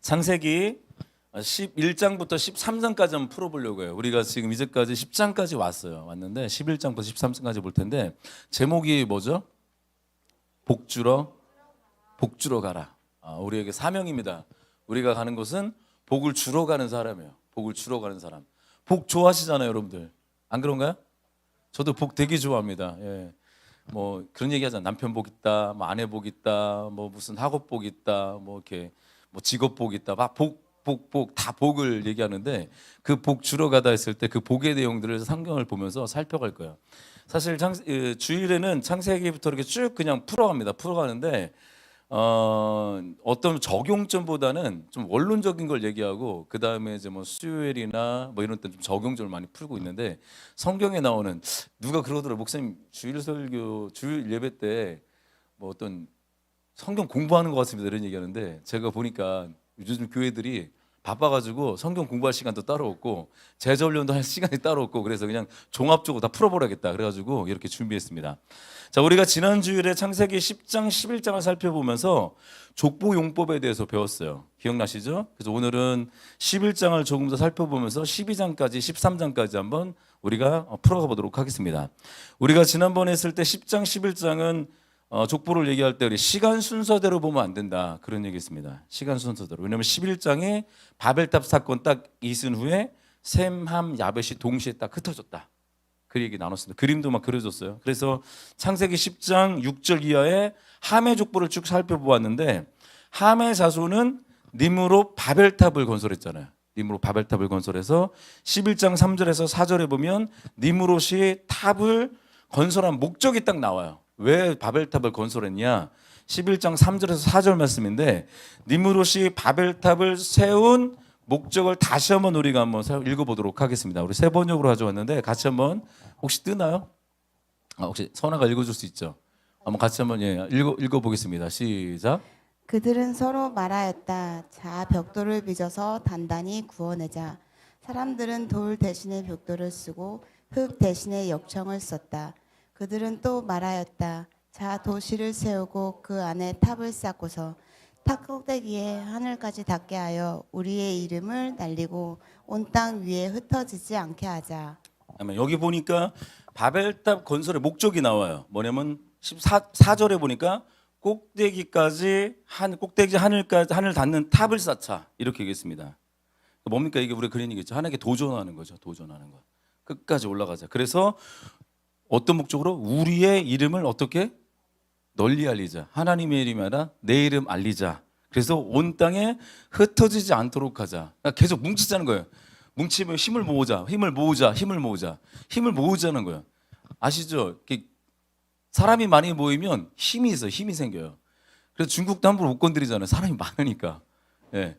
창세기 11장부터 13장까지 한번 풀어보려고 해요. 우리가 지금 이제까지 10장까지 왔는데 11장부터 13장까지 볼 텐데 제목이 뭐죠? 복주러 가라. 우리에게 사명입니다. 우리가 가는 곳은 복을 주러 가는 사람이에요. 복을 주러 가는 사람. 복 좋아하시잖아요, 여러분들. 안 그런가요? 저도 복 되게 좋아합니다. 예. 뭐 그런 얘기 하잖아요. 남편 복 있다, 뭐 아내 복 있다, 뭐 무슨 학업 복 있다, 뭐 이렇게 뭐 직업 복 있다. 막 복 다 복을 얘기하는데 그 복 주러 가다 했을 때 그 복의 내용들을 성경을 보면서 살펴갈 거예요. 사실 주일에는 창세기부터 이렇게 쭉 그냥 풀어가는데 어떤 적용점보다는 좀 원론적인 걸 얘기하고 그 다음에 이제 뭐 수요일이나 뭐 이런 때 좀 적용점을 많이 풀고 있는데 성경에 나오는 누가 그러더라고요. 목사님 주일 설교 주일 예배 때 뭐 어떤 성경 공부하는 것 같습니다 이런 얘기하는데 제가 보니까 요즘 교회들이 바빠가지고 성경 공부할 시간도 따로 없고 제자훈련도 할 시간이 따로 없고 그래서 그냥 종합적으로 다 풀어버려야겠다 그래가지고 이렇게 준비했습니다. 자, 우리가 지난 주일에 창세기 10장 11장을 살펴보면서 족보용법에 대해서 배웠어요. 기억나시죠? 그래서 오늘은 11장을 조금 더 살펴보면서 12장까지 13장까지 한번 우리가 풀어가 보도록 하겠습니다. 우리가 지난번에 했을 때 10장 11장은 족보를 얘기할 때 우리 시간 순서대로 보면 안 된다 그런 얘기했습니다. 시간 순서대로. 왜냐하면 11장에 바벨탑 사건 딱 있은 후에 셈, 함, 야벳이 동시에 딱 흩어졌다. 그 얘기 나눴습니다. 그림도 막 그려줬어요. 그래서 창세기 10장 6절 이하의 함의 족보를 쭉 살펴보았는데 함의 자손은 님으로 바벨탑을 건설했잖아요. 님으로 바벨탑을 건설해서 11장 3절에서 4절에 보면 니므롯이 탑을 건설한 목적이 딱 나와요. 왜 바벨탑을 건설했냐? 11장 3절에서 4절 말씀인데 니므롯이 바벨탑을 세운 목적을 다시 한번 우리가 한번 읽어보도록 하겠습니다. 우리 세 번역으로 가져왔는데 같이 한번 혹시 뜨나요? 혹시 선아가 읽어줄 수 있죠? 한번 같이 한번 읽어보겠습니다. 시작. 그들은 서로 말하였다. 자, 벽돌을 빚어서 단단히 구워내자. 사람들은 돌 대신에 벽돌을 쓰고 흙 대신에 역청을 썼다. 그들은 또 말하였다. 자, 도시를 세우고 그 안에 탑을 쌓고서 탑 꼭대기에 하늘까지 닿게 하여 우리의 이름을 날리고 온 땅 위에 흩어지지 않게 하자. 여기 보니까 바벨탑 건설의 목적이 나와요. 뭐냐면 14절에 보니까 꼭대기까지 꼭대기 하늘까지 하늘 닿는 탑을 쌓자 이렇게 얘기했습니다. 뭡니까 이게 우리가 그런 얘기죠. 하나님께 도전하는 거죠. 도전하는 거. 끝까지 올라가자. 그래서 어떤 목적으로 우리의 이름을 어떻게 널리 알리자. 하나님의 이름이 아니라 내 이름 알리자. 그래서 온 땅에 흩어지지 않도록 하자. 그러니까 계속 뭉치자는 거예요. 뭉치면 힘을 모으자는 거예요. 아시죠? 사람이 많이 모이면 힘이 있어요. 힘이 생겨요. 그래서 중국도 함부로 못 건드리잖아요. 사람이 많으니까. 예.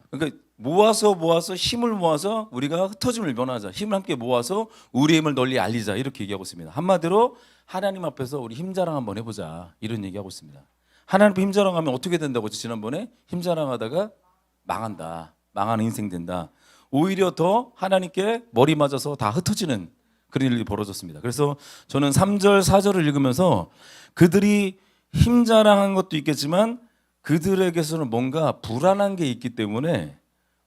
그러니까 모아서 힘을 모아서 우리가 흩어짐을 면하자. 힘을 함께 모아서 우리의 힘을 널리 알리자. 이렇게 얘기하고 있습니다. 한마디로 하나님 앞에서 우리 힘 자랑 한번 해보자. 이런 얘기하고 있습니다. 하나님 앞에 힘 자랑하면 어떻게 된다고 지난번에 힘 자랑하다가 망한다. 망하는 인생 된다. 오히려 더 하나님께 머리 맞아서 다 흩어지는 그런 일이 벌어졌습니다. 그래서 저는 3절 4절을 읽으면서 그들이 힘 자랑한 것도 있겠지만 그들에게서는 뭔가 불안한 게 있기 때문에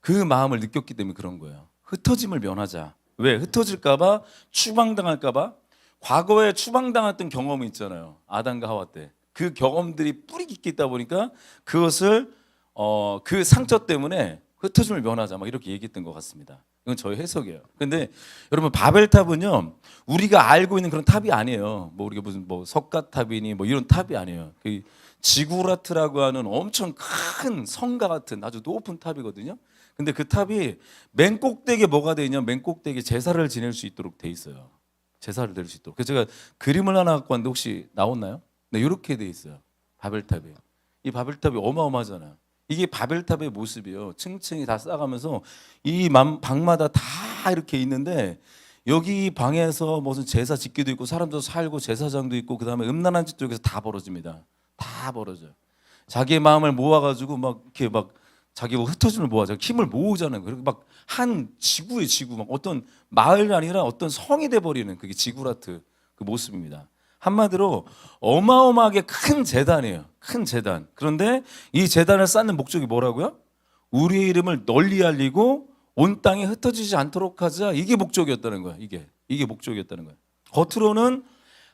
그 마음을 느꼈기 때문에 그런 거예요. 흩어짐을 면하자. 왜? 흩어질까봐 추방당할까봐. 과거에 추방당했던 경험이 있잖아요. 아담과 하와 때. 그 경험들이 뿌리 깊게 있다 보니까 그것을 그 상처 때문에 흩어짐을 면하자 막 이렇게 얘기했던 것 같습니다. 이건 저의 해석이에요. 근데 여러분 바벨탑은요 우리가 알고 있는 그런 탑이 아니에요. 뭐 우리가 무슨 뭐 석가탑이니 뭐 이런 탑이 아니에요. 그 지구라트라고 하는 엄청 큰 성가 같은 아주 높은 탑이거든요. 근데 그 탑이 맨 꼭대기에 뭐가 돼 있냐면 맨 꼭대기에 제사를 지낼 수 있도록 돼 있어요. 제사를 드릴 수 있도록. 그래서 제가 그림을 하나 갖고 왔는데 혹시 나왔나요? 네, 이렇게 돼 있어요. 바벨탑이. 이 바벨탑이 어마어마하잖아요. 이게 바벨탑의 모습이에요. 층층이 다 쌓아가면서 이 방마다 다 이렇게 있는데 여기 방에서 무슨 제사 짓기도 있고 사람도 살고 제사장도 있고 그 다음에 음란한 짓도 여기서 다 벌어집니다. 다 벌어져요. 자기의 마음을 모아가지고 막 이렇게 막 자기가 흩어짐을 모아서 힘을 모으잖아요. 그리고 막 한 지구의 지구, 막 어떤 마을이 아니라 어떤 성이 돼버리는 그게 지구라트 그 모습입니다. 한마디로 어마어마하게 큰 재단이에요. 큰 재단. 그런데 이 재단을 쌓는 목적이 뭐라고요? 우리의 이름을 널리 알리고 온 땅에 흩어지지 않도록 하자. 이게 목적이었다는 거야. 이게 목적이었다는 거야. 겉으로는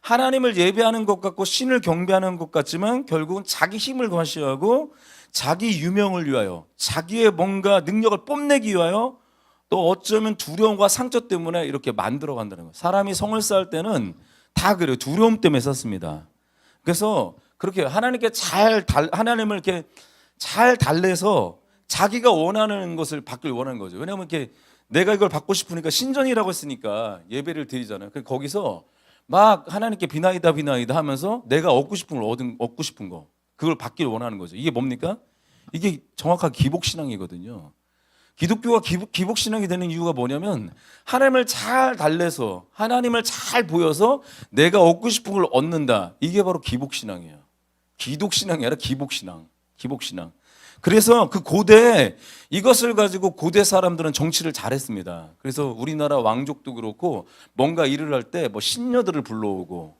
하나님을 예배하는 것 같고 신을 경배하는 것 같지만 결국은 자기 힘을 과시하고 자기 유명을 위하여 자기의 뭔가 능력을 뽐내기 위하여 또 어쩌면 두려움과 상처 때문에 이렇게 만들어 간다는 거예요. 사람이 성을 쌓을 때는 다 그래요. 두려움 때문에 쌓습니다. 그래서 그렇게 하나님을 이렇게 잘 달래서 자기가 원하는 것을 받길 원하는 거죠. 왜냐하면 이렇게 내가 이걸 받고 싶으니까 신전이라고 했으니까 예배를 드리잖아요. 거기서 막 하나님께 비나이다 하면서 내가 얻고 싶은 걸 얻고 싶은 거 그걸 받길 원하는 거죠. 이게 뭡니까? 이게 정확한 기복신앙이거든요. 기독교가 기복신앙이 되는 이유가 뭐냐면 하나님을 잘 달래서 하나님을 잘 보여서 내가 얻고 싶은 걸 얻는다. 이게 바로 기복신앙이에요. 기독신앙이 아니라 기복신앙. 그래서 그 고대 이것을 가지고 고대 사람들은 정치를 잘했습니다. 그래서 우리나라 왕족도 그렇고 뭔가 일을 할 때 뭐 신녀들을 불러오고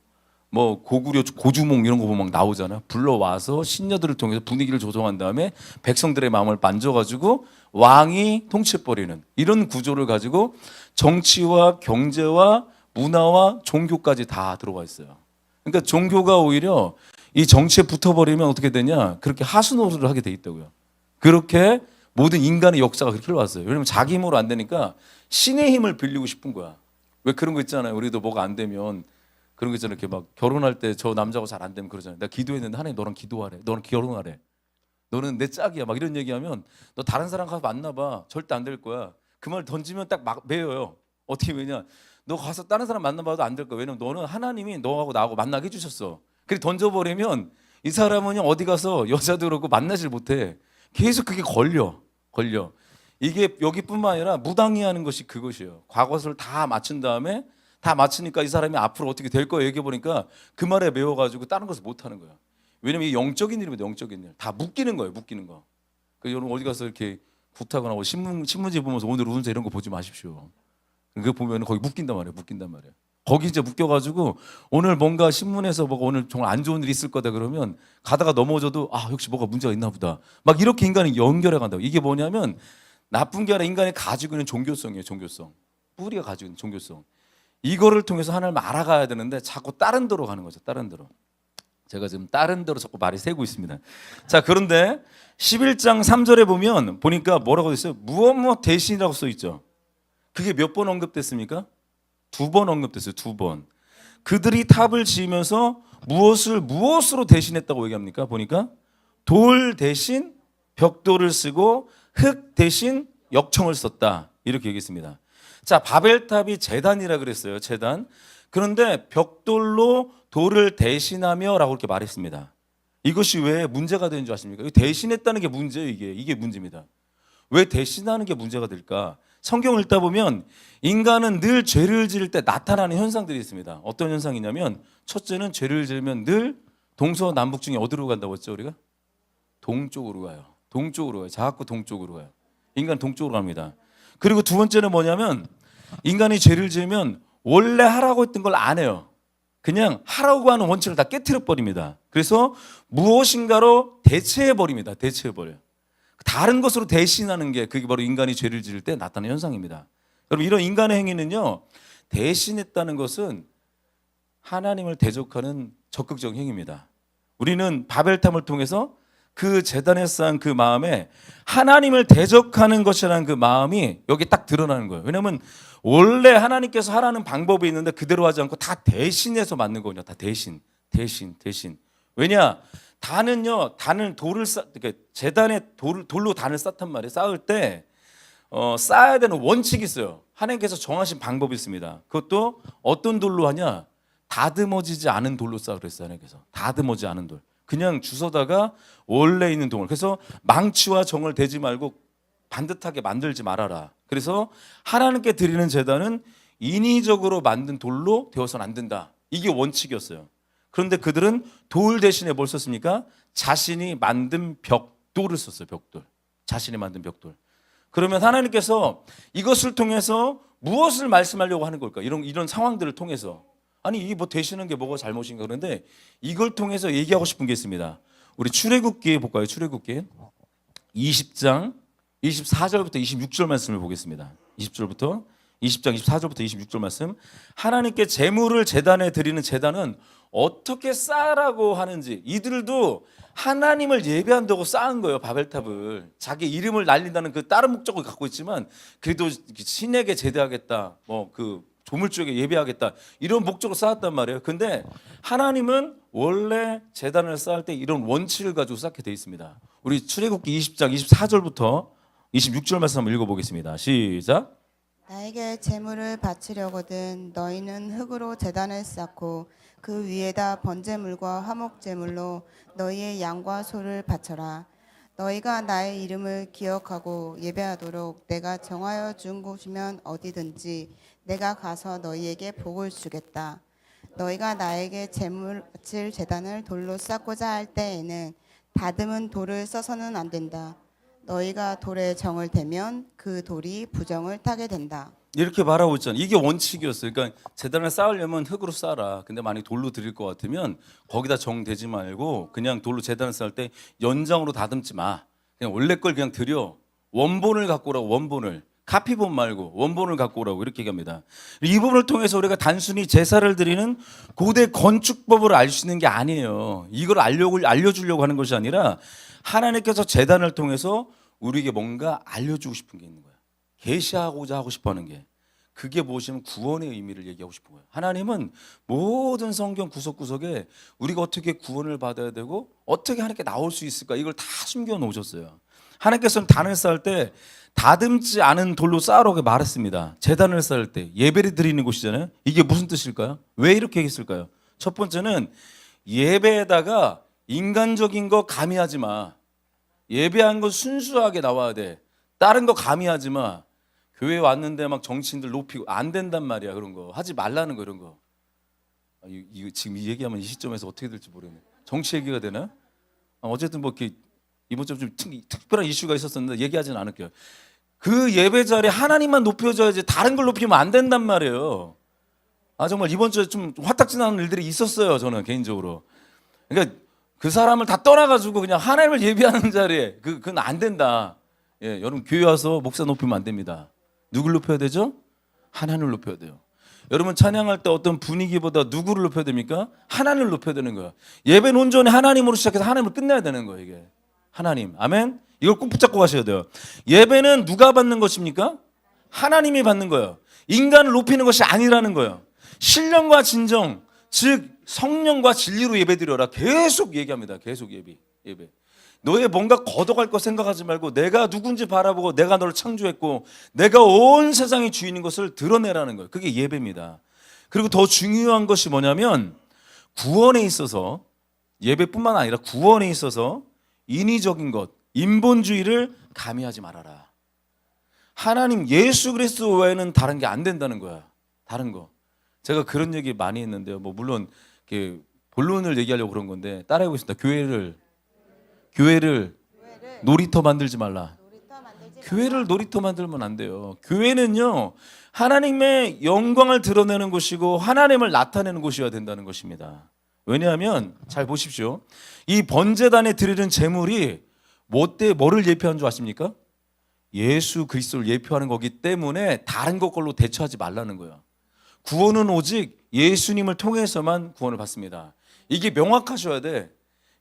뭐 고구려 고주몽 이런 거 보면 막 나오잖아요. 불러와서 신녀들을 통해서 분위기를 조성한 다음에 백성들의 마음을 만져가지고 왕이 통치해버리는 이런 구조를 가지고 정치와 경제와 문화와 종교까지 다 들어가 있어요. 그러니까 종교가 오히려 이 정치에 붙어버리면 어떻게 되냐? 그렇게 하수노릇을 하게 돼 있다고요. 그렇게 모든 인간의 역사가 그렇게 흘러왔어요. 왜냐면 자기 힘으로 안 되니까 신의 힘을 빌리고 싶은 거야. 왜 그런 거 있잖아요. 우리도 뭐가 안 되면 그런 거 있잖아요. 이렇게 막 결혼할 때 저 남자하고 잘 안 되면 그러잖아요. 내가 기도했는데 하나님 너랑 기도하래. 너랑 결혼하래. 너는 내 짝이야. 막 이런 얘기하면 너 다른 사람 가서 만나봐. 절대 안 될 거야. 그 말 던지면 딱 막 매여요. 어떻게 왜냐? 너 가서 다른 사람 만나봐도 안 될 거야. 왜냐면 너는 하나님이 너하고 나하고 만나게 해주셨어. 그렇게 던져버리면 이 사람은 어디 가서 여자도 그렇고 만나질 못해. 계속 그게 걸려. 이게 여기뿐만 아니라 무당이하는 것이 그것이에요. 과거를 다 맞춘 다음에 다 맞추니까 이 사람이 앞으로 어떻게 될 거야 얘기해 보니까 그 말에 매워가지고 다른 것을 못 하는 거야. 왜냐면 이게 영적인 일입니다. 영적인 일. 다 묶이는 거예요. 그 여러분 어디 가서 이렇게 굿하거나 뭐 신문지 보면서 오늘 운세 이런 거 보지 마십시오. 그거 보면 거기 묶인단 말이에요. 거기 이제 묶여가지고 오늘 뭔가 신문에서 뭐가 오늘 정말 안 좋은 일이 있을 거다 그러면 가다가 넘어져도 아 역시 뭐가 문제가 있나 보다. 막 이렇게 인간이 연결해 간다고. 이게 뭐냐면 나쁜 게 아니라 인간이 가지고 있는 종교성이에요. 뿌리가 가지고 있는 종교성. 이거를 통해서 하나님을 알아가야 되는데 자꾸 다른 데로 가는 거죠. 제가 지금 다른 데로 자꾸 말이 새고 있습니다. 자, 그런데 11장 3절에 보니까 뭐라고 있어요? 무엇 대신이라고 써 있죠. 그게 몇 번 언급됐습니까? 2번 언급됐어요. 2번. 그들이 탑을 지으면서 무엇으로 대신했다고 얘기합니까? 보니까 돌 대신 벽돌을 쓰고 흙 대신 역청을 썼다. 이렇게 얘기했습니다. 자, 바벨탑이 제단이라 그랬어요. 제단. 그런데 벽돌로 돌을 대신하며라고 이렇게 말했습니다. 이것이 왜 문제가 되는 줄 아십니까? 대신했다는 게 문제예요. 이게 문제입니다. 왜 대신하는 게 문제가 될까? 성경을 읽다 보면 인간은 늘 죄를 지을 때 나타나는 현상들이 있습니다. 어떤 현상이냐면 첫째는 죄를 지으면 늘 동서남북 중에 어디로 간다고 했죠 우리가? 동쪽으로 가요. 자꾸 동쪽으로 가요. 인간 동쪽으로 갑니다. 그리고 두 번째는 뭐냐면 인간이 죄를 지으면 원래 하라고 했던 걸 안 해요. 그냥 하라고 하는 원칙을 다 깨트려 버립니다. 그래서 무엇인가로 대체해 버립니다. 다른 것으로 대신하는 게 그게 바로 인간이 죄를 지을 때 나타나는 현상입니다. 여러분 이런 인간의 행위는요. 대신했다는 것은 하나님을 대적하는 적극적인 행위입니다. 우리는 바벨탑을 통해서 그 제단에 쌓은 그 마음에 하나님을 대적하는 것이라는 그 마음이 여기 딱 드러나는 거예요. 왜냐하면 원래 하나님께서 하라는 방법이 있는데 그대로 하지 않고 다 대신해서 만든 거냐. 다 대신. 왜냐? 단은 돌을 제단에 돌로 단을 쌓단 말이에요. 쌓을 때 쌓아야 되는 원칙이 있어요. 하나님께서 정하신 방법이 있습니다. 그것도 어떤 돌로 하냐? 다듬어지지 않은 돌로 쌓으라 그랬어요. 하나님께서 다듬어지지 않은 돌. 그냥 주워다가 원래 있는 동을. 그래서 망치와 정을 대지 말고 반듯하게 만들지 말아라. 그래서 하나님께 드리는 제단은 인위적으로 만든 돌로 되어서는 안 된다. 이게 원칙이었어요. 그런데 그들은 돌 대신에 뭘 썼습니까? 자신이 만든 벽돌을 썼어요. 자신이 만든 벽돌. 그러면 하나님께서 이것을 통해서 무엇을 말씀하려고 하는 걸까? 이런 상황들을 통해서. 아니 이게 뭐 되시는 게 뭐가 잘못인가 그런데 이걸 통해서 얘기하고 싶은 게 있습니다. 우리 출애굽기에 볼까요? 출애굽기 20장 24절부터 26절 말씀을 보겠습니다. 20절부터 20장 24절부터 26절 말씀. 하나님께 제물을 제단에 드리는 제단은 어떻게 쌓으라고 하는지, 이들도 하나님을 예배한다고 쌓은 거예요. 바벨탑을 자기 이름을 날린다는 그 다른 목적을 갖고 있지만 그래도 신에게 제대하겠다, 뭐 그 조물주에게 예배하겠다, 이런 목적으로 쌓았단 말이에요. 근데 하나님은 원래 제단을 쌓을 때 이런 원칙을 가지고 쌓게 돼 있습니다. 우리 출애굽기 20장 24절부터 26절 말씀 한번 읽어보겠습니다. 시작. 나에게 제물을 바치려거든 너희는 흙으로 제단을 쌓고 그 위에다 번제물과 화목제물로 너희의 양과 소를 바쳐라. 너희가 나의 이름을 기억하고 예배하도록 내가 정하여 준 곳이면 어디든지 내가 가서 너희에게 복을 주겠다. 너희가 나에게 제물 바칠 제단을 돌로 쌓고자 할 때에는 다듬은 돌을 써서는 안 된다. 너희가 돌에 정을 대면 그 돌이 부정을 타게 된다. 이렇게 말하고 있잖아요. 이게 원칙이었어요. 그러니까 제단을 쌓으려면 흙으로 쌓아라. 근데 만약 돌로 드릴 것 같으면 거기다 정 대지 말고 그냥 돌로 제단을 쌓을 때 연장으로 다듬지 마. 그냥 원래 걸 그냥 드려. 원본을 갖고 오라고. 원본을. 카피본 말고 원본을 갖고 오라고 이렇게 얘기합니다. 이 부분을 통해서 우리가 단순히 제사를 드리는 고대 건축법을 알 수 있는 게 아니에요. 이걸 알려주려고 하는 것이 아니라 하나님께서 제단을 통해서 우리에게 뭔가 알려주고 싶은 게 있는 거예요. 계시하고자 하고 싶어하는 게, 그게 무엇이면 구원의 의미를 얘기하고 싶은 거예요. 하나님은 모든 성경 구석구석에 우리가 어떻게 구원을 받아야 되고 어떻게 하나님께 나올 수 있을까, 이걸 다 숨겨 놓으셨어요. 하나님께서는 단을 쌓을 때 다듬지 않은 돌로 쌓으라고 말했습니다. 제단을 쌓을 때 예배를 드리는 곳이잖아요. 이게 무슨 뜻일까요? 왜 이렇게 했을까요? 첫 번째는 예배에다가 인간적인 거 가미하지 마. 예배한 건 순수하게 나와야 돼. 다른 거 가미하지 마. 교회 왔는데 막 정치인들 높이고 안 된단 말이야. 그런 거 하지 말라는 거, 이런 거. 이거 지금 이 얘기하면 이 시점에서 어떻게 될지 모르겠네. 정치 얘기가 되나? 어쨌든 뭐 이렇게 이번 주 좀 특별한 이슈가 있었었는데 얘기하지는 않을게요. 그 예배 자리에 하나님만 높여줘야지 다른 걸 높이면 안 된단 말이에요. 정말 이번 주에 좀 화딱지나는 일들이 있었어요. 저는 개인적으로. 그러니까 그 사람을 다 떠나가지고 그냥 하나님을 예배하는 자리에 그건 안 된다. 예, 여러분 교회 와서 목사 높이면 안 됩니다. 누굴 높여야 되죠? 하나님을 높여야 돼요. 여러분 찬양할 때 어떤 분위기보다 누구를 높여야 됩니까? 하나님을 높여야 되는 거예요. 예배는 온전히 하나님으로 시작해서 하나님을 끝내야 되는 거예요. 이게 하나님, 아멘. 이걸 꼭 붙잡고 가셔야 돼요. 예배는 누가 받는 것입니까? 하나님이 받는 거예요. 인간을 높이는 것이 아니라는 거예요. 신령과 진정, 즉 성령과 진리로 예배드려라. 계속 얘기합니다. 계속 예배. 너의 뭔가 걷어갈 거 생각하지 말고 내가 누군지 바라보고 내가 너를 창조했고 내가 온 세상의 주인인 것을 드러내라는 거예요. 그게 예배입니다. 그리고 더 중요한 것이 뭐냐면 구원에 있어서, 예배뿐만 아니라 구원에 있어서 인위적인 것, 인본주의를 가미하지 말아라. 하나님 예수 그리스도 외에는 다른 게 안 된다는 거야. 다른 거. 제가 그런 얘기 많이 했는데요. 뭐 물론 이렇게 본론을 얘기하려고 그런 건데 따라해보고 있습니다. 교회를 놀이터 만들지 말라. 교회를 놀이터 만들면 안 돼요. 교회는요, 하나님의 영광을 드러내는 곳이고 하나님을 나타내는 곳이어야 된다는 것입니다. 왜냐하면 잘 보십시오. 이 번제단에 드리는 제물이 뭐를 예표하는 줄 아십니까? 예수 그리스도를 예표하는 거기 때문에 다른 것 걸로 대처하지 말라는 거예요. 구원은 오직 예수님을 통해서만 구원을 받습니다. 이게 명확하셔야 돼.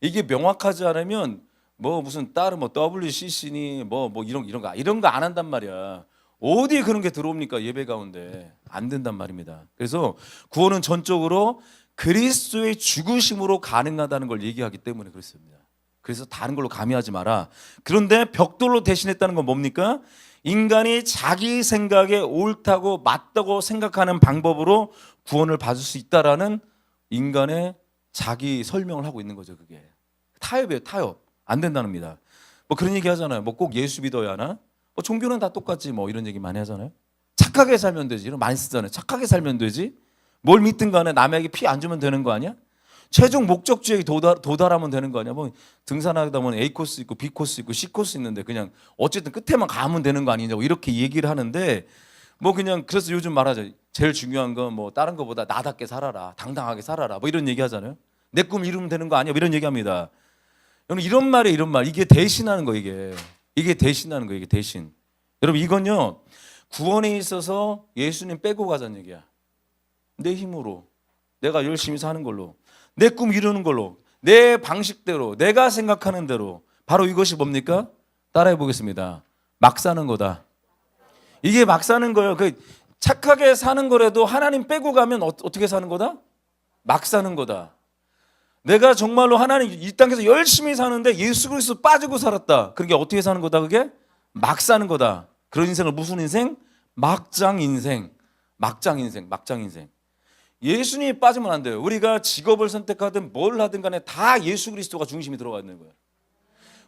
이게 명확하지 않으면 뭐 무슨 다른 뭐 WCC니 뭐 이런 거 안 한단 말이야. 어디에 그런 게 들어옵니까? 예배 가운데 안 된단 말입니다. 그래서 구원은 전적으로 그리스도의 죽으심으로 가능하다는 걸 얘기하기 때문에 그렇습니다. 그래서 다른 걸로 가미하지 마라. 그런데 벽돌로 대신했다는 건 뭡니까? 인간이 자기 생각에 옳다고 맞다고 생각하는 방법으로 구원을 받을 수 있다라는 인간의 자기 설명을 하고 있는 거죠. 그게 타협이에요. 타협. 안 된다는입니다. 뭐 그런 얘기 하잖아요. 뭐 꼭 예수 믿어야 하나? 뭐 종교는 다 똑같지. 뭐 이런 얘기 많이 하잖아요. 착하게 살면 되지. 이런 많이 쓰잖아요. 착하게 살면 되지. 뭘 믿든 간에 남에게 피 안 주면 되는 거 아니야? 최종 목적지에 도달하면 되는 거 아니야? 뭐 등산하다 보면 A 코스 있고 B 코스 있고 C 코스 있는데 그냥 어쨌든 끝에만 가면 되는 거 아니냐고 이렇게 얘기를 하는데, 뭐 그냥 그래서 요즘 말하죠. 제일 중요한 건 뭐 다른 거보다 나답게 살아라, 당당하게 살아라, 뭐 이런 얘기 하잖아요. 내 꿈 이루면 되는 거 아니야? 뭐 이런 얘기합니다. 여러분 이런 말 이게 대신하는 거. 이게 이게 대신하는 거예요. 이게 대신. 여러분 이건요 구원에 있어서 예수님 빼고 가자는 얘기야. 내 힘으로 내가 열심히 사는 걸로 내 꿈 이루는 걸로 내 방식대로 내가 생각하는 대로 바로 이것이 뭡니까? 따라해 보겠습니다. 막 사는 거다. 이게 막 사는 거예요. 그 착하게 사는 거라도 하나님 빼고 가면 어떻게 사는 거다? 막 사는 거다. 내가 정말로 하나님 이 땅에서 열심히 사는데 예수 그리스도 빠지고 살았다. 그게 어떻게 사는 거다? 그게 막 사는 거다. 그런 인생을 무슨 인생? 막장 인생. 막장 인생. 막장 인생. 예수님이 빠지면 안 돼요. 우리가 직업을 선택하든 뭘 하든 간에 다 예수 그리스도가 중심이 들어가 있는 거예요.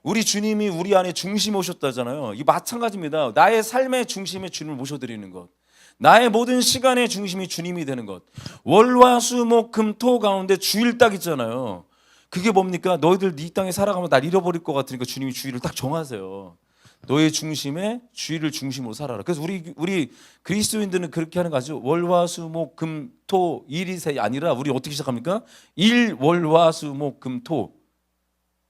우리 주님이 우리 안에 중심 오셨다잖아요. 이 마찬가지입니다. 나의 삶의 중심에 주님을 모셔드리는 것. 나의 모든 시간의 중심이 주님이 되는 것. 월화수목금토 가운데 주일 딱 있잖아요. 그게 뭡니까? 너희들 이 땅에 살아가면 날 잃어버릴 것 같으니까 주님이 주일을 딱 정하세요. 너의 중심에 주일을 중심으로 살아라. 그래서 우리 그리스도인들은 그렇게 하는 거죠. 월화수목금토 일이세 아니라 우리 어떻게 시작합니까? 일 월화수목금토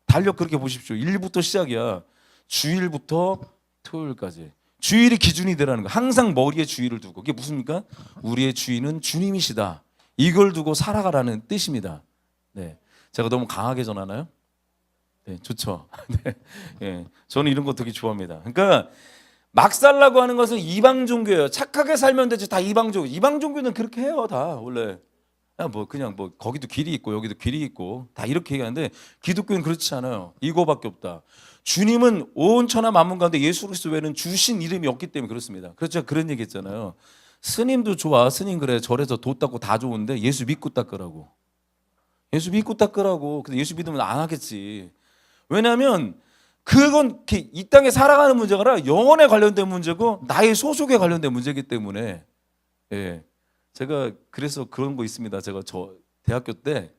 달력 그렇게 보십시오. 일부터 시작이야. 주일부터 토요일까지. 주일이 기준이 되라는 거. 항상 머리에 주일을 두고. 그게 무슨입니까? 우리의 주인은 주님이시다. 이걸 두고 살아가라는 뜻입니다. 네, 제가 너무 강하게 전하나요? 네, 좋죠. 네, 네, 저는 이런 거 되게 좋아합니다. 그러니까 막 살라고 하는 것은 이방 종교예요. 착하게 살면 되지. 다 이방 종교. 이방 종교는 그렇게 해요. 다 원래. 그냥 거기도 길이 있고 여기도 길이 있고 다 이렇게 얘기하는데 기독교는 그렇지 않아요. 이거밖에 없다. 주님은 온 천하 만물 가운데 예수 그리스도 외에는 주신 이름이 없기 때문에 그렇습니다. 그렇죠. 그런 얘기 했잖아요. 스님도 좋아. 스님 그래. 절에서 도 닦고 다 좋은데 예수 믿고 닦으라고. 예수 믿고 닦으라고. 근데 예수 믿으면 안 하겠지. 왜냐하면 그건 이 땅에 살아가는 문제가 아니라 영혼에 관련된 문제고 나의 소속에 관련된 문제이기 때문에 예. 제가 그래서 그런 거 있습니다. 제가 대학교 때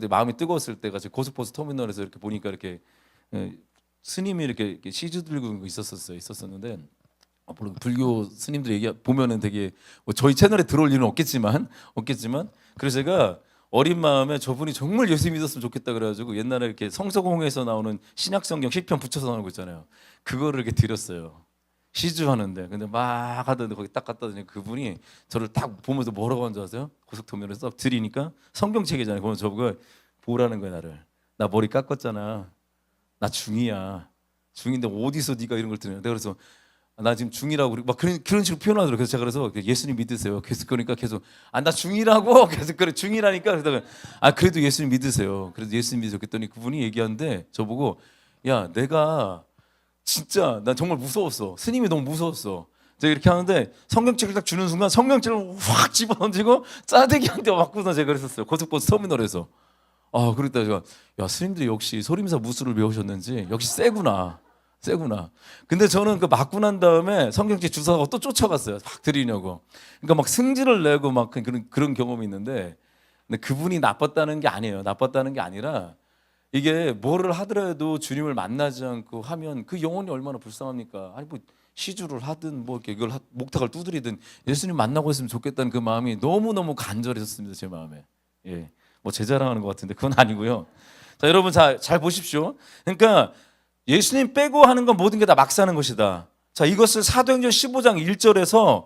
마음이 뜨거웠을 때가 고속버스 터미널에서 이렇게 보니까 이렇게 스님이 이렇게 시주 들고 있었었는데 물론 불교 스님들 보면은 되게 저희 채널에 들어올 일은 없겠지만 그래서 제가 어린 마음에 저분이 정말 예수 믿었으면 좋겠다 그래가지고 옛날에 이렇게 성서공에서 나오는 신약성경 시편 붙여서 나오는 거 있잖아요. 그거를 이렇게 드렸어요. 시주하는데 근데 막 하던데 거기 딱 갖다 드니까 그분이 저를 딱 보면서 뭐라고 하는 줄 아세요? 고속터미널에서 딱 드리니까 성경책이잖아요. 그러면 저보고 보라는 거야 나를. 나 머리 깎았잖아. 나 중이야. 중인데 어디서 네가 이런 걸 들으냐. 내가 그래서 나 지금 중이라고 막 그런 식으로 표현하더라고요. 그래서 제가 그래서 예수님 믿으세요. 계속 그러니까 계속 나 중이라고 계속 그래 중이라니까 그러다가 그래도 예수님 믿으세요. 그래서 예수님 믿으세요. 그랬더니 그분이 얘기하는데 저보고 야 내가 진짜 난 정말 무서웠어. 스님이 너무 무서웠어. 제가 이렇게 하는데 성경책을 딱 주는 순간 성경책을 확 집어던지고 짜대기한테 맞고서 제가 그랬었어요. 고속버스 터미널에서. 그랬다 제가 야 스님들이 역시 소림사 무술을 배우셨는지 역시 세구나. 근데 저는 그 맞고 난 다음에 성경책 주사하고 또 쫓아갔어요. 막 드리냐고. 그러니까 막 승질을 내고 막 그런 경험이 있는데 근데 그분이 나빴다는 게 아니에요. 나빴다는 게 아니라 이게 뭐를 하더라도 주님을 만나지 않고 하면 그 영혼이 얼마나 불쌍합니까? 아니 시주를 하든 이렇게 이걸 목탁을 두드리든 예수님 만나고 있으면 좋겠다는 그 마음이 너무너무 간절했었습니다. 제 마음에. 예. 제 자랑하는 것 같은데 그건 아니고요. 자, 여러분 잘 보십시오. 그러니까 예수님 빼고 하는 건 모든 게 다 막 사는 것이다. 자, 이것을 사도행전 15장 1절에서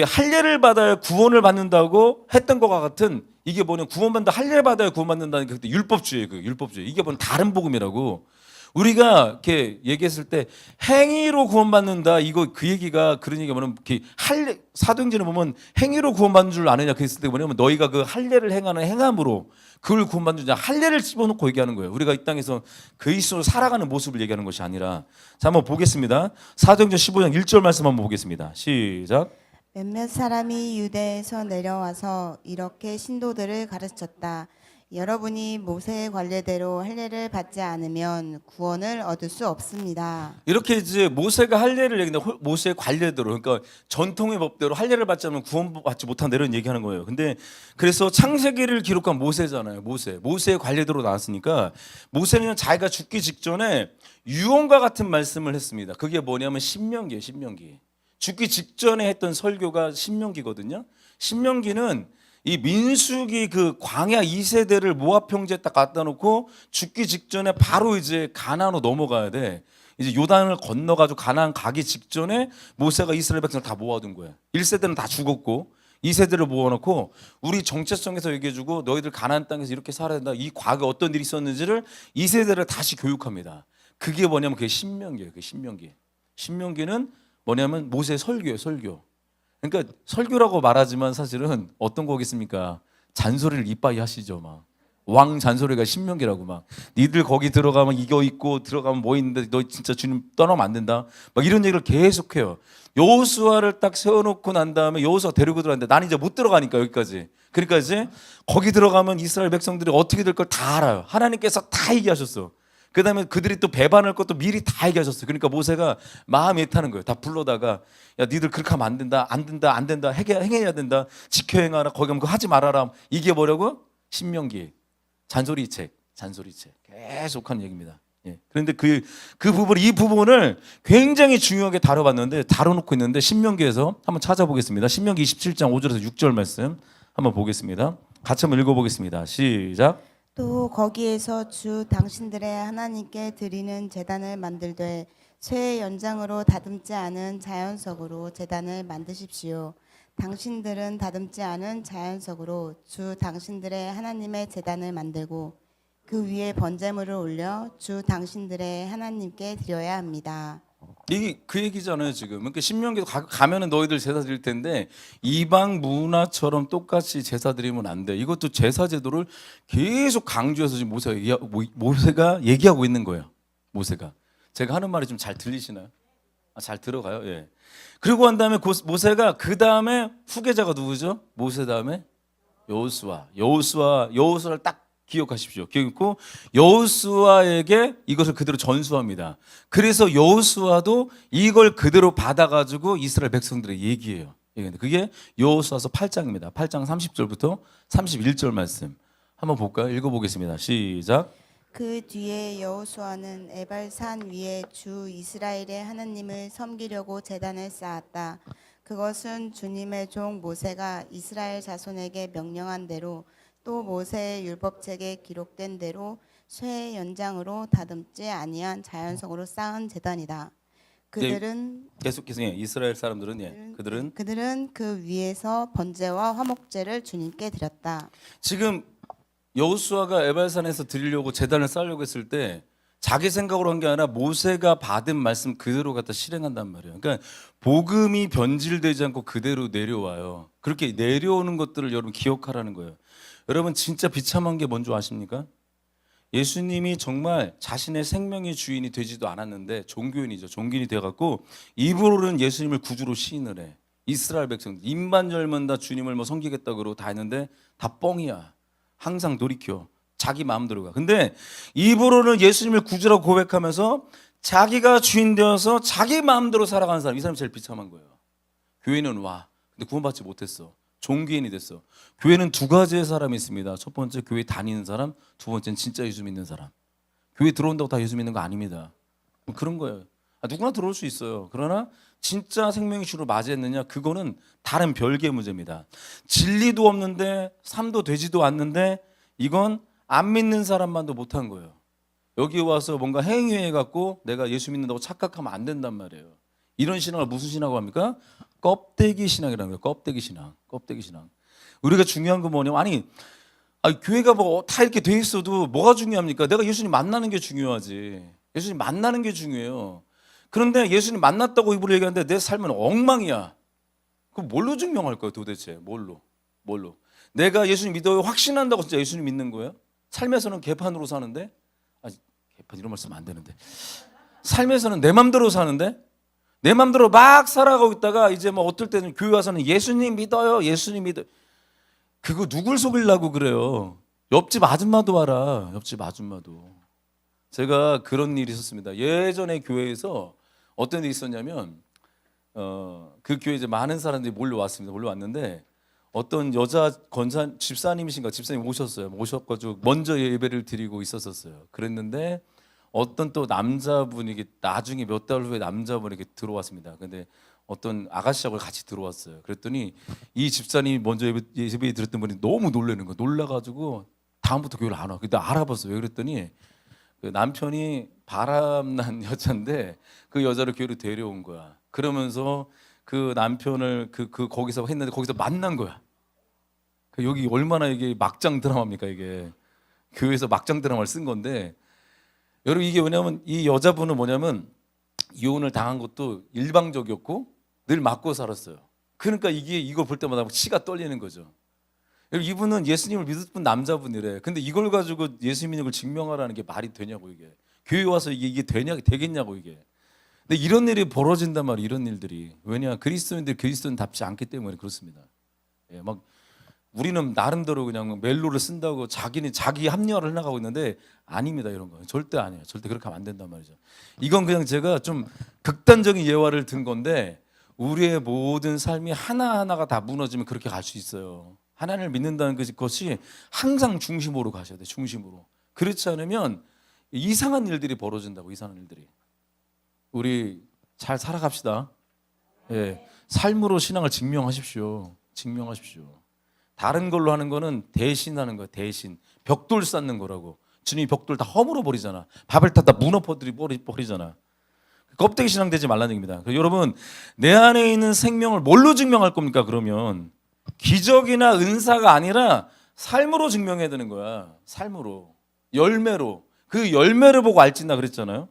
할례를 받아야 구원을 받는다고 했던 것과 같은 이게 뭐냐 구원받는다 할례를 받아야 구원받는다는 게 율법주의예요. 그 율법주의. 이게 뭐냐 다른 복음이라고. 우리가 이렇게 얘기했을 때 행위로 구원받는다 이거 그 얘기가 그런 얘기가 뭐냐면 할례 사도행전에 보면 행위로 구원받는 줄 아느냐 그랬을 때 뭐냐면 너희가 그 할례를 행하는 행함으로 그걸 구원받는 줄 할례를 집어넣고 얘기하는 거예요. 우리가 이 땅에서 그리스도로 살아가는 모습을 얘기하는 것이 아니라 자 한번 보겠습니다. 사도행전 15장 1절 말씀 한번 보겠습니다. 시작. 몇몇 사람이 유대에서 내려와서 이렇게 신도들을 가르쳤다. 여러분이 모세의 관례대로 할례를 받지 않으면 구원을 얻을 수 없습니다. 이렇게 이제 모세가 할례를 얘기하는데 모세의 관례대로 그러니까 전통의 법대로 할례를 받지 않으면 구원받지 못한다 이런 얘기하는 거예요. 근데 그래서 창세기를 기록한 모세잖아요. 모세의 관례대로 나왔으니까 모세는 자기가 죽기 직전에 유언과 같은 말씀을 했습니다. 그게 뭐냐면 신명기예요. 신명기. 죽기 직전에 했던 설교가 신명기거든요. 신명기는 이 민수기 그 광야 2세대를 모압 형제에 딱 갖다 놓고 죽기 직전에 바로 이제 가나안으로 넘어가야 돼. 이제 요단을 건너가지고 가나안 가기 직전에 모세가 이스라엘 백성을 다 모아둔 거예요. 1세대는 다 죽었고 2세대를 모아놓고 우리 정체성에서 얘기해주고 너희들 가나안 땅에서 이렇게 살아야 된다. 이 과거에 어떤 일이 있었는지를 2세대를 다시 교육합니다. 그게 뭐냐면 그게 신명기예요. 그게 신명기. 신명기는 뭐냐면 모세의 설교예요. 설교. 그러니까 설교라고 말하지만 사실은 어떤 거겠습니까? 잔소리를 이빠이 하시죠. 막 왕 잔소리가 신명기라고 막 니들 거기 들어가면 이거 있고 들어가면 뭐 있는데 너 진짜 주님 떠나면 안 된다. 막 이런 얘기를 계속해요. 여호수아를 딱 세워놓고 난 다음에 여호수아 데리고 들어갔는데 난 이제 못 들어가니까 여기까지. 그러니까 이제 거기 들어가면 이스라엘 백성들이 어떻게 될 걸 다 알아요. 하나님께서 다 얘기하셨어. 그 다음에 그들이 또 배반할 것도 미리 다 얘기하셨어요. 그러니까 모세가 마음이 애타는 거예요. 다 불러다가 야 니들 그렇게 하면 안 된다. 안 된다. 안 된다. 행해야 된다. 지켜 행하라. 거기 가면 그거 하지 말아라. 이게 뭐라고? 신명기. 잔소리 책. 계속한 얘기입니다. 예. 그런데 이 부분을 굉장히 중요하게 다뤄봤는데 다뤄놓고 있는데 신명기에서 한번 찾아보겠습니다. 신명기 27장 5절에서 6절 말씀 한번 보겠습니다. 같이 한번 읽어보겠습니다. 시작. 또 거기에서 주 당신들의 하나님께 드리는 제단을 만들되 쇠의 연장으로 다듬지 않은 자연석으로 제단을 만드십시오. 당신들은 다듬지 않은 자연석으로 주 당신들의 하나님의 제단을 만들고 그 위에 번제물을 올려 주 당신들의 하나님께 드려야 합니다. 이게 그 얘기잖아요 지금. 그러니까 신명기 가면은 너희들 제사 드릴 텐데 이방 문화처럼 똑같이 제사 드리면 안 돼. 이것도 제사 제도를 계속 강조해서 지금 모세가 얘기하고 있는 거예요. 모세가. 제가 하는 말이 좀 잘 들리시나요? 잘 들어가요. 예. 그리고 한 다음에 모세가 그 다음에 후계자가 누구죠? 모세 다음에 여호수아를 딱 기억하십시오. 기억했고 여호수아에게 이것을 그대로 전수합니다. 그래서 여호수아도 이걸 그대로 받아가지고 이스라엘 백성들의 얘기해요. 그게 여호수아서 8장입니다. 8장 30절부터 31절 말씀 한번 볼까요? 읽어보겠습니다. 시작. 그 뒤에 여호수아는 에발산 위에 주 이스라엘의 하나님을 섬기려고 제단을 쌓았다. 그것은 주님의 종 모세가 이스라엘 자손에게 명령한 대로 또 모세의 율법책에 기록된 대로 쇠의 연장으로 다듬지 아니한 자연석으로 쌓은 제단이다. 그들은 계속해서 이스라엘 사람들은 그들은 그 위에서 번제와 화목제를 주님께 드렸다. 지금 여호수아가 에발산에서 드리려고 제단을 쌓으려고 했을 때 자기 생각으로 한 게 아니라 모세가 받은 말씀 그대로 갖다 실행한단 말이에요. 그러니까 복음이 변질되지 않고 그대로 내려와요. 그렇게 내려오는 것들을 여러분 기억하라는 거예요. 여러분 진짜 비참한 게 뭔지 아십니까? 예수님이 정말 자신의 생명의 주인이 되지도 않았는데 종교인이죠. 종교인이 돼갖고 입으로는 예수님을 구주로 시인을 해. 이스라엘 백성 입만 열면 다 주님을 뭐 섬기겠다 그러고 다 했는데 다 뻥이야. 항상 돌이켜. 자기 마음대로 가. 근데 입으로는 예수님을 구주라고 고백하면서 자기가 주인 되어서 자기 마음대로 살아가는 사람, 이 사람이 제일 비참한 거예요. 교회는 와. 근데 구원받지 못했어. 종교인이 됐어. 교회는 두 가지의 사람이 있습니다. 첫 번째 교회 다니는 사람, 두 번째는 진짜 예수 믿는 사람. 교회 들어온다고 다 예수 믿는 거 아닙니다. 그런 거예요. 누구나 들어올 수 있어요. 그러나 진짜 생명의 주로 맞이했느냐, 그거는 다른 별개의 문제입니다. 진리도 없는데 삶도 되지도 않는데 이건 안 믿는 사람만도 못한 거예요. 여기 와서 뭔가 행위해 갖고 내가 예수 믿는다고 착각하면 안 된단 말이에요. 이런 신앙을 무슨 신앙이라고 합니까? 껍데기 신앙이라는 거예요. 껍데기 신앙. 우리가 중요한 건 뭐냐면 아니 교회가 뭐 다 이렇게 돼 있어도 뭐가 중요합니까? 내가 예수님 만나는 게 중요하지. 예수님 만나는 게 중요해요. 그런데 예수님 만났다고 입으로 얘기하는데 내 삶은 엉망이야. 그럼 뭘로 증명할 거야 도대체? 뭘로? 내가 예수님 믿어요 확신한다고 진짜 예수님 믿는 거예요? 삶에서는 개판으로 사는데? 개판 이런 말 쓰면 안 되는데. 삶에서는 내 맘대로 사는데? 내 맘대로 막 살아가고 있다가 이제 뭐 어떨 때는 교회 와서는 예수님 믿어요. 그거 누굴 속이려고 그래요? 옆집 아줌마도 알아. 옆집 아줌마도. 제가 그런 일이 있었습니다. 예전에 교회에서 어떤 일이 있었냐면 그 교회에 이제 많은 사람들이 몰려왔는데 어떤 여자 집사님이신가 집사님 오셔가지고 먼저 예배를 드리고 있었어요. 그랬는데 어떤 또 남자분이 나중에 몇 달 후에 남자분이 들어왔습니다. 근데 어떤 아가씨하고 같이 들어왔어요. 그랬더니 이 집사님이 먼저 예배 드렸던 분이 너무 놀라는 거예요. 놀라가지고 다음부터 교회를 안 와. 근데 알아봤어요. 왜 그랬더니 그 남편이 바람난 여자인데 그 여자를 교회로 데려온 거야. 그러면서 그 남편을 거기서 했는데 거기서 만난 거야. 여기 얼마나 이게 막장 드라마입니까 이게. 교회에서 막장 드라마를 쓴 건데 여러분 이게 뭐냐면 이 여자분은 뭐냐면 이혼을 당한 것도 일방적이었고 늘 맞고 살았어요. 그러니까 이걸 볼 때마다 치가 떨리는 거죠. 여러분 이분은 예수님을 믿었던 남자분이래. 근데 이걸 가지고 예수 믿는 걸 증명하라는 게 말이 되냐고 이게. 교회 와서 이게 되겠냐고 이게. 근데 이런 일이 벌어진단 말이에요. 이런 일들이. 왜냐 그리스도인답지 않기 때문에 그렇습니다. 예, 막 우리는 나름대로 그냥 멜로를 쓴다고 자기 합리화를 해나가고 있는데 아닙니다. 이런 거 절대 아니에요. 절대 그렇게 하면 안 된단 말이죠. 이건 그냥 제가 좀 극단적인 예화를 든 건데 우리의 모든 삶이 하나하나가 다 무너지면 그렇게 갈 수 있어요. 하나님을 믿는다는 것이 항상 중심으로 가셔야 돼요. 중심으로. 그렇지 않으면 이상한 일들이 벌어진다고. 이상한 일들이. 우리 잘 살아갑시다. 예, 삶으로 신앙을 증명하십시오. 다른 걸로 하는 거는 대신하는 거예요. 대신 벽돌 쌓는 거라고. 주님이 벽돌 다 허물어 버리잖아. 밥을 다 버리잖아. 껍데기 신앙 되지 말라는 얘기입니다. 여러분 내 안에 있는 생명을 뭘로 증명할 겁니까? 그러면 기적이나 은사가 아니라 삶으로 증명해야 되는 거야. 삶으로, 열매로. 그 열매를 보고 알진다 그랬잖아요.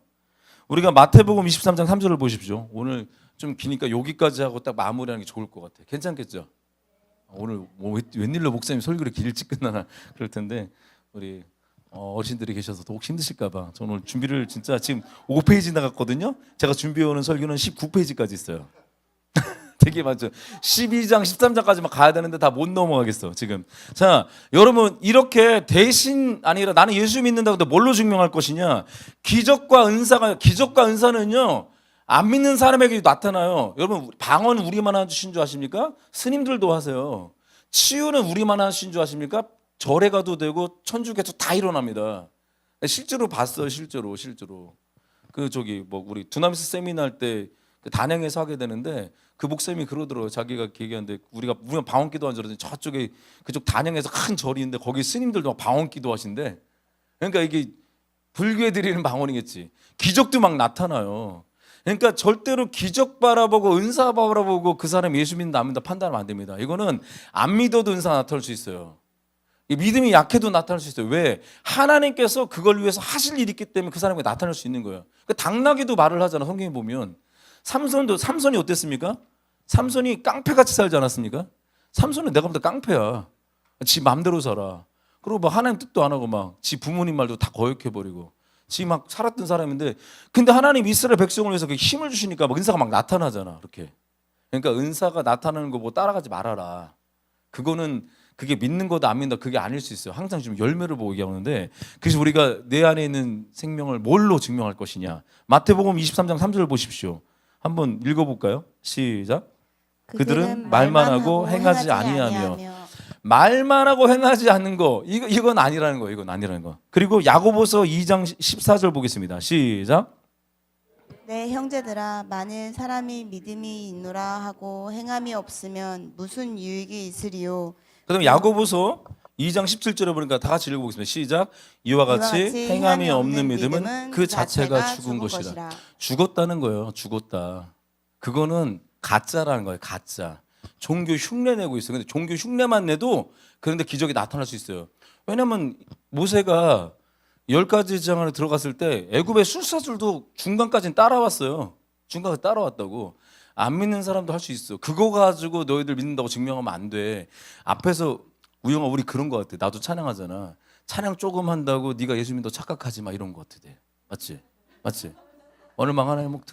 우리가 마태복음 23장 3절을 보십시오. 오늘 좀 기니까 여기까지 하고 딱 마무리하는 게 좋을 것 같아요. 괜찮겠죠? 오늘 웬일로 목사님 설교를 일찍 끝나나 그럴 텐데 우리 어르신들이 계셔서 혹시 힘드실까봐 저는 오늘 준비를 진짜 지금 5페이지 나갔거든요. 제가 준비해오는 설교는 19페이지까지 있어요. 되게 많죠. 12장, 13장까지만 가야 되는데 다 못 넘어가겠어 지금. 자, 여러분 이렇게 대신 아니라 나는 예수 믿는다고 근데 뭘로 증명할 것이냐? 기적과 은사는요 안 믿는 사람에게도 나타나요. 여러분 방언 우리만 하신 줄 아십니까? 스님들도 하세요. 치유는 우리만 하신 줄 아십니까? 절에 가도 되고 천주교도 다 일어납니다. 실제로 봤어요. 실제로. 우리 두나미스 세미나 할 때 단양에서 하게 되는데 그 목사님이 그러더라고요. 자기가 얘기하는데 우리가 방언 기도한 줄 알았더니 저쪽에 그쪽 단양에서 큰 절이 있는데 거기 스님들도 막 방언 기도하신대. 그러니까 이게 불교에 드리는 방언이겠지. 기적도 막 나타나요. 그러니까 절대로 기적 바라보고 은사 바라보고 그 사람 예수 믿는다 안 믿는다 판단하면 안 됩니다. 이거는 안 믿어도 은사 나타날 수 있어요. 믿음이 약해도 나타날 수 있어요. 왜? 하나님께서 그걸 위해서 하실 일이 있기 때문에 그 사람에게 나타날 수 있는 거예요. 당나귀도 말을 하잖아. 성경에 보면 삼손이 어땠습니까? 삼손이 깡패같이 살지 않았습니까? 삼손은 내가 볼 때 깡패야. 지 맘대로 살아. 그리고 막 하나님 뜻도 안 하고 막 지 부모님 말도 다 거역해버리고 지 막 살았던 사람인데 근데 하나님 이스라엘 백성을 위해서 힘을 주시니까 막 은사가 막 나타나잖아. 그렇게. 그러니까 은사가 나타나는 거 보고 따라가지 말아라. 그게 믿는 거다 안 믿는다 그게 아닐 수 있어요. 항상 지금 열매를 보고 얘기하는데 그래서 우리가 내 안에 있는 생명을 뭘로 증명할 것이냐. 마태복음 23장 3절을 보십시오. 한번 읽어볼까요? 시작. 그들은 말만 하고 행하지 아니하며. 말만 하고 행하지 않는 거 이건 아니라는 거. 이건 아니라는 거. 그리고 야고보서 2장 14절 보겠습니다. 시작. 네, 형제들아, 만일 사람이 믿음이 있노라 하고 행함이 없으면 무슨 유익이 있으리요? 그다음 야고보서 2장 17절에 보니까 다 같이 읽어보겠습니다. 시작. 이와 같이 행함이 없는 믿음은 그 자체가 죽은 것이라. 죽었다는 거예요. 죽었다. 그거는 가짜라는 거예요. 가짜. 종교 흉내 내고 있어요. 근데 종교 흉내만 내도 그런데 기적이 나타날 수 있어요. 왜냐하면 모세가 10가지 지방 안에 들어갔을 때 애굽의 술사들도 중간까지는 따라왔어요. 중간까지 따라왔다고. 안 믿는 사람도 할 수 있어. 그거 가지고 너희들 믿는다고 증명하면 안 돼. 앞에서 우영아 우리 그런 거 같아. 나도 찬양하잖아. 찬양 조금 한다고 네가 예수 믿는다고 착각하지 마 이런 거 같아. 맞지? 오늘 막 하나님 목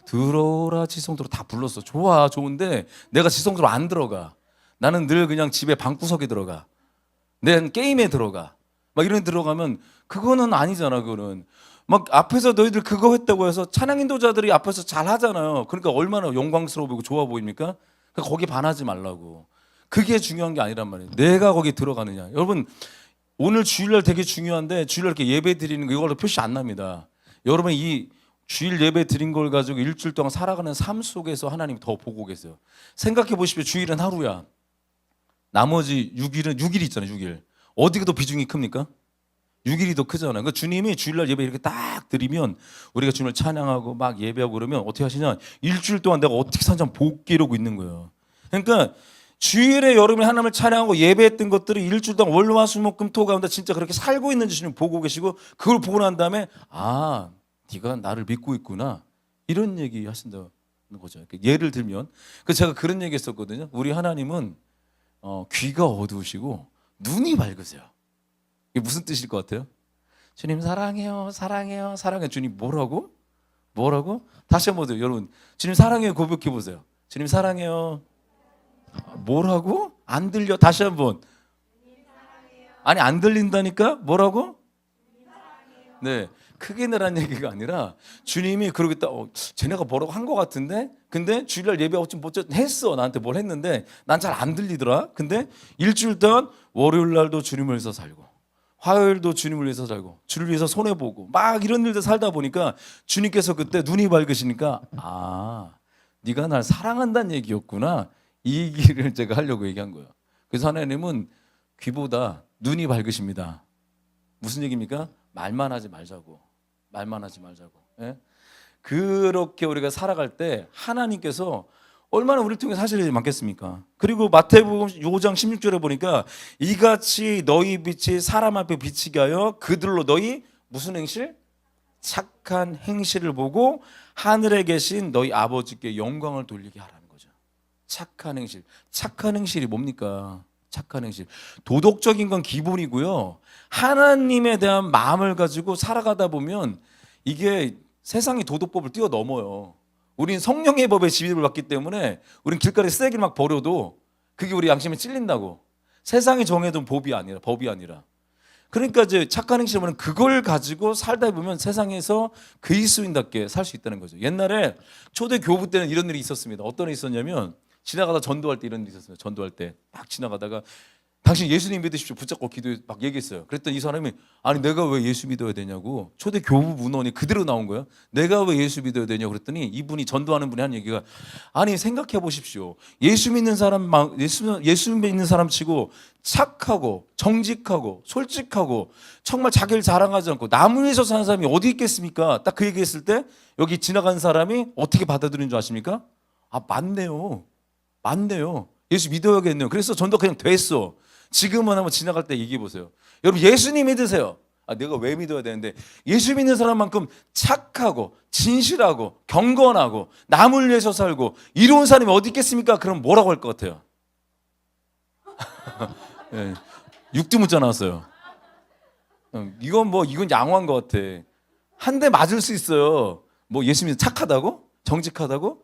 들어오라 지성도로 다 불렀어. 좋아 좋은데 내가 지성도로 안 들어가. 나는 늘 그냥 집에 방구석에 들어가. 내 게임에 들어가. 막 이런 데 들어가면 그거는 아니잖아. 그거는 막 앞에서 너희들 그거 했다고 해서 찬양 인도자들이 앞에서 잘 하잖아요. 그러니까 얼마나 영광스러워 보이고 좋아 보입니까? 그러니까 거기 반하지 말라고. 그게 중요한 게 아니란 말이에요. 내가 거기 들어가느냐. 여러분 오늘 주일날 되게 중요한데 주일날 이렇게 예배 드리는 거 이걸로 표시 안 납니다. 여러분 이 주일 예배 드린 걸 가지고 일주일 동안 살아가는 삶 속에서 하나님 더 보고 계세요. 생각해 보십시오. 주일은 하루야. 나머지 6일 있잖아요. 6일. 어디가 더 비중이 큽니까? 6일이 더 크잖아요. 그러니까 주님이 주일날 예배 이렇게 딱 드리면 우리가 주님을 찬양하고 막 예배하고 그러면 어떻게 하시냐? 일주일 동안 내가 어떻게 사는지 복 기르고 있는 거예요. 그러니까 주일에 여름에 하나님을 찬양하고 예배했던 것들을 일주일 동안 월화수목금토 가운데 진짜 그렇게 살고 있는지 주님 보고 계시고 그걸 보고 난 다음에 아, 네가 나를 믿고 있구나 이런 얘기 하신다는 거죠. 예를 들면 그 제가 그런 얘기 했었거든요. 우리 하나님은 귀가 어두우시고 눈이 밝으세요. 이게 무슨 뜻일 것 같아요? 주님 사랑해요, 사랑해요, 사랑해. 주님 뭐라고? 뭐라고? 다시 한번 더 여러분, 주님 사랑해요 고백해 보세요. 주님 사랑해요. 뭐라고? 안 들려. 다시 한번. 아니 안 들린다니까? 뭐라고? 네, 크게 내란 얘기가 아니라 주님이 그러겠다. 쟤네가 뭐라고 한 것 같은데, 근데 주일날 예배하고 좀 했어. 나한테 뭘 했는데 난 잘 안 들리더라. 근데 일주일 동안 월요일 날도 주님을 위해서 살고, 화요일도 주님을 위해서 살고, 주를 위해서 손해 보고 막 이런 일들 살다 보니까 주님께서 그때 눈이 밝으시니까 아, 네가 날 사랑한다는 얘기였구나. 이 얘기를 제가 하려고 얘기한 거예요. 그래서 하나님은 귀보다 눈이 밝으십니다. 무슨 얘기입니까? 말만 하지 말자고. 말만 하지 말자고. 예? 그렇게 우리가 살아갈 때 하나님께서 얼마나 우리를 통해 사실이 많겠습니까? 그리고 마태복음 5장 16절에 보니까 이같이 너희 빛이 사람 앞에 비치게 하여 그들로 너희 무슨 행실? 착한 행실을 보고 하늘에 계신 너희 아버지께 영광을 돌리게 하라는 거죠. 착한 행실. 착한 행실이 뭡니까? 착한 행실. 도덕적인 건 기본이고요. 하나님에 대한 마음을 가지고 살아가다 보면 이게 세상이 도덕법을 뛰어넘어요. 우린 성령의 법에 지배를 받기 때문에 우린 길가에 쓰레기를 막 버려도 그게 우리 양심에 찔린다고. 세상이 정해둔 법이 아니라. 그러니까 이제 착한 행실은 그걸 가지고 살다 보면 세상에서 그리스도인답게 살 수 있다는 거죠. 옛날에 초대 교부 때는 이런 일이 있었습니다. 어떤 일이 있었냐면 지나가다 전도할 때 이런 일이 있었어요. 전도할 때 막 지나가다가 당신 예수님 믿으십시오. 붙잡고 기도해 막 얘기했어요. 그랬더니 이 사람이 아니 내가 왜 예수 믿어야 되냐고. 초대 교부 문헌이 그대로 나온 거예요. 내가 왜 예수 믿어야 되냐고 그랬더니 이분이 전도하는 분이 한 얘기가 아니 생각해 보십시오. 예수 믿는 사람 치고 착하고 정직하고 솔직하고 정말 자기를 자랑하지 않고 남을 위해서 사는 사람이 어디 있겠습니까? 딱 그 얘기했을 때 여기 지나간 사람이 어떻게 받아들인 줄 아십니까? 아 맞네요. 맞네요. 예수 믿어야겠네요. 그래서 전도 그냥 됐어. 지금은 한번 지나갈 때 얘기해 보세요. 여러분 예수님 믿으세요. 아 내가 왜 믿어야 되는데 예수 믿는 사람만큼 착하고 진실하고 경건하고 남을 위해서 살고 이로운 사람이 어디 있겠습니까? 그럼 뭐라고 할 것 같아요? 네, 육두문자 나왔어요. 이건 양호한 것 같아. 한 대 맞을 수 있어요. 뭐 예수 믿는 착하다고? 정직하다고?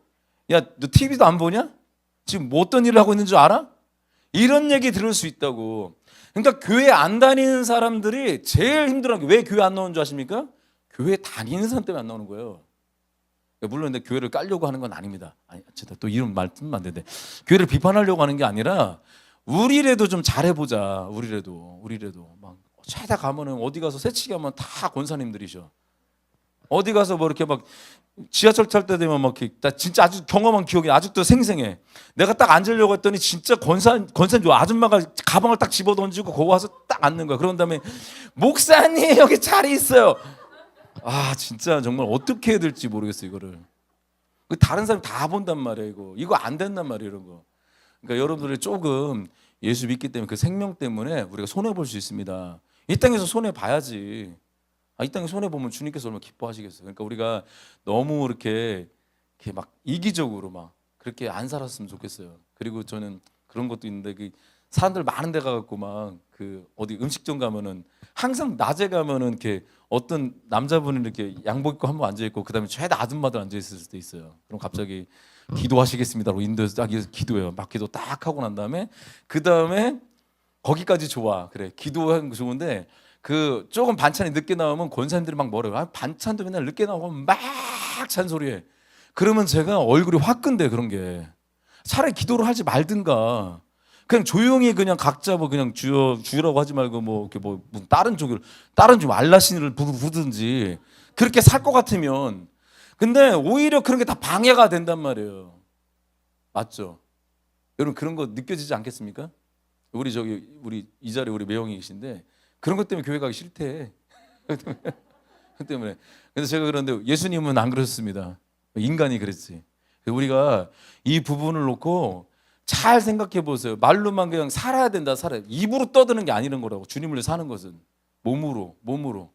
야 너 TV도 안 보냐? 지금 뭐 어떤 일을 하고 있는 줄 알아? 이런 얘기 들을 수 있다고. 그러니까 교회 안 다니는 사람들이 제일 힘들어하는 게 왜 교회 안 나오는 줄 아십니까? 교회 다니는 사람 때문에 안 나오는 거예요. 물론 근데 교회를 깔려고 하는 건 아닙니다. 아니, 또 이런 말 쓰면 안 되는데 교회를 비판하려고 하는 게 아니라 우리라도 좀 잘해보자. 우리라도 막 최다 가면은 어디 가서 새치기 하면 다 권사님들이셔. 어디 가서 뭐 이렇게 막 지하철 탈 때 되면 막 나 진짜 아주 경험한 기억이 아직도 생생해. 내가 딱 앉으려고 했더니 진짜 권사님 아줌마가 가방을 딱 집어 던지고 거기 와서 딱 앉는 거야. 그런 다음에 목사님 여기 자리 있어요. 아 진짜 정말 어떻게 해야 될지 모르겠어 이거를. 다른 사람 다 본단 말이야 이거 안 된단 말이야 이런 거. 그러니까 여러분들이 조금 예수 믿기 때문에 그 생명 때문에 우리가 손해 볼 수 있습니다. 이 땅에서 손해 봐야지. 이 땅에 손해 보면 주님께서 얼마나 기뻐하시겠어요. 그러니까 우리가 너무 이렇게 막 이기적으로 막 그렇게 안 살았으면 좋겠어요. 그리고 저는 그런 것도 있는데 그 사람들 많은 데 가갖고 막 그 어디 음식점 가면은 항상 낮에 가면은 이렇게 어떤 남자분이 이렇게 양복 입고 한 번 앉아 있고 그다음에 죄다 아줌마들 앉아 있을 때 있어요. 그럼 갑자기 기도하시겠습니다라고 인도해서 딱 기도해요. 막 기도 딱 하고 난 다음에 그 다음에 거기까지 좋아. 그래 기도하는 거 좋은데. 그 조금 반찬이 늦게 나오면 권사님들이 막 뭐래요. 반찬도 맨날 늦게 나오고 막 잔소리해. 그러면 제가 얼굴이 화끈대 그런 게. 차라리 기도를 하지 말든가. 그냥 조용히 그냥 각자 뭐 그냥 주라고 하지 말고 뭐 이렇게 뭐 다른 좀 알라신을 부르든지 그렇게 살 것 같으면. 근데 오히려 그런 게 다 방해가 된단 말이에요. 맞죠? 여러분 그런 거 느껴지지 않겠습니까? 우리 이 자리에 우리 매형이 계신데 그런 것 때문에 교회 가기 싫대. 그 때문에. 그래서 제가 그런데 예수님은 안 그러셨습니다. 인간이 그랬지. 우리가 이 부분을 놓고 잘 생각해 보세요. 말로만 그냥 살아야 된다, 살아야. 입으로 떠드는 게 아니는 거라고. 주님을 위해 사는 것은 몸으로.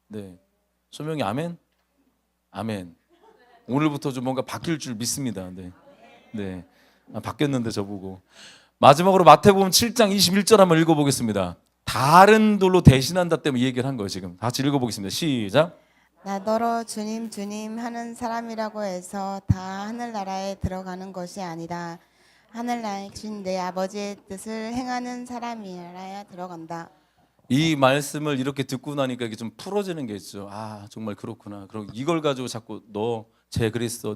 네. 소명이 아멘. 아멘. 오늘부터 좀 뭔가 바뀔 줄 믿습니다. 네. 네. 바뀌었는데 저보고. 마지막으로 마태복음 7장 21절 한번 읽어보겠습니다. 다른 돌로 대신한다 때문에 이 얘기를 한 거예요. 지금 같이 읽어보겠습니다. 시작. 나더러 주님 주님 하는 사람이라고 해서 다 하늘나라에 들어가는 것이 아니라 하늘나신 내 아버지의 뜻을 행하는 사람이라야 들어간다. 이 말씀을 이렇게 듣고 나니까 이게 좀 풀어지는 게 있죠. 아 정말 그렇구나. 그럼 이걸 가지고 자꾸 너 쟤 그랬어,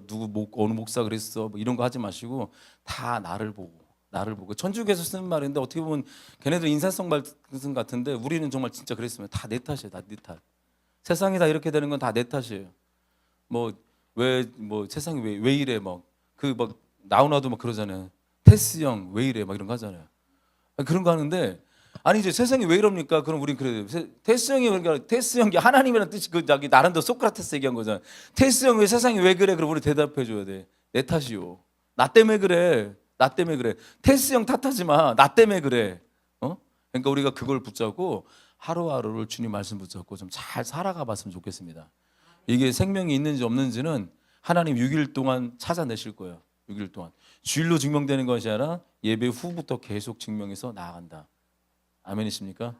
어느 목사 그랬어, 뭐 이런 거 하지 마시고 다 나를 보고 천주교에서 쓰는 말인데 어떻게 보면 걔네들 인사성 말씀 같은데 우리는 정말 진짜 그랬습니다. 다 내 탓이에요, 다 내 탓. 세상이 다 이렇게 되는 건 다 내 탓이에요. 뭐 세상이 왜 이래 막 나훈아도 막 그러잖아요. 테스 형 왜 이래 막 이런 거 하잖아요. 그런 거 하는데 아니 이제 세상이 왜 이럽니까? 그럼 우린 그래요. 테스 형이 그러니까 테스 형이 하나님이라는 뜻이 그 자기 나름대로 소크라테스 얘기한 거잖아. 테스 형이 세상이 왜 그래? 그럼 우리 대답해 줘야 돼. 내 탓이요. 나 때문에 그래. 나 때문에 그래. 테스 형 탓하지 마. 나 때문에 그래. 그러니까 우리가 그걸 붙잡고 하루하루를 주님 말씀 붙잡고 좀 잘 살아가 봤으면 좋겠습니다. 이게 생명이 있는지 없는지는 하나님 6일 동안 찾아내실 거예요. 6일 동안. 주일로 증명되는 것이 아니라 예배 후부터 계속 증명해서 나아간다. 아멘이십니까?